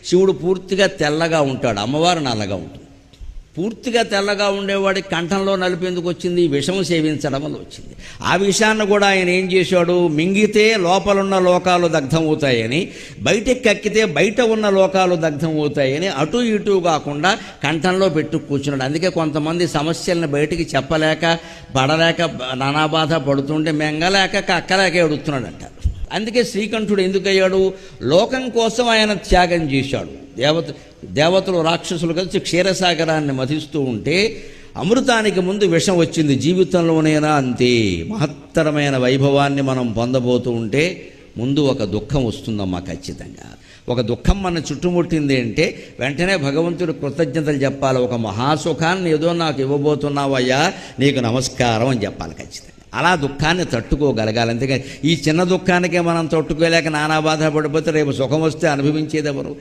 శివుడు పూర్తిగా తెల్లగా ఉంటాడు, అమ్మవారు నల్లగా ఉంటుంది. పూర్తిగా తెల్లగా ఉండేవాడికి కంఠంలో నలిపేందుకు వచ్చింది, విషం సేవించడం వల్ల వచ్చింది. ఆ విషయాన్ని కూడా ఆయన ఏం చేశాడు, మింగితే లోపలున్న లోకాలు దగ్ధం అవుతాయని, బయటికి కక్కితే బయట ఉన్న లోకాలు దగ్ధం అవుతాయని అటు ఇటు కాకుండా కంఠంలో పెట్టు కూర్చున్నాడు. అందుకే కొంతమంది సమస్యలను బయటికి చెప్పలేక పడలేక నానా బాధ పడుతుంటే మెంగలేక కక్కలేక ఎడుతున్నాడంట. అందుకే శ్రీకంఠుడు ఎందుకయ్యాడు, లోకం కోసం ఆయన త్యాగం చేశాడు. దేవతలు రాక్షసులు కలిసి క్షీరసాగరాన్ని మధిస్తూ ఉంటే అమృతానికి ముందు విషం వచ్చింది. జీవితంలోనైనా అంతే, మహత్తరమైన వైభవాన్ని మనం పొందబోతూ ఉంటే ముందు ఒక దుఃఖం వస్తుందమ్మా. ఖచ్చితంగా ఒక దుఃఖం మన చుట్టుముట్టింది అంటే వెంటనే భగవంతుడు కృతజ్ఞతలు చెప్పాలి. ఒక మహాసుఖాన్ని ఏదో నాకు ఇవ్వబోతున్నావయ్యా, నీకు నమస్కారం అని చెప్పాలి ఖచ్చితంగా. అలా దుఃఖాన్ని తట్టుకోగలగాలి. అంతేకాని ఈ చిన్న దుఃఖానికే మనం తట్టుకోలేక నానా బాధ పడిపోతే రేపు సుఖం వస్తే అనుభవించేది ఎవరు?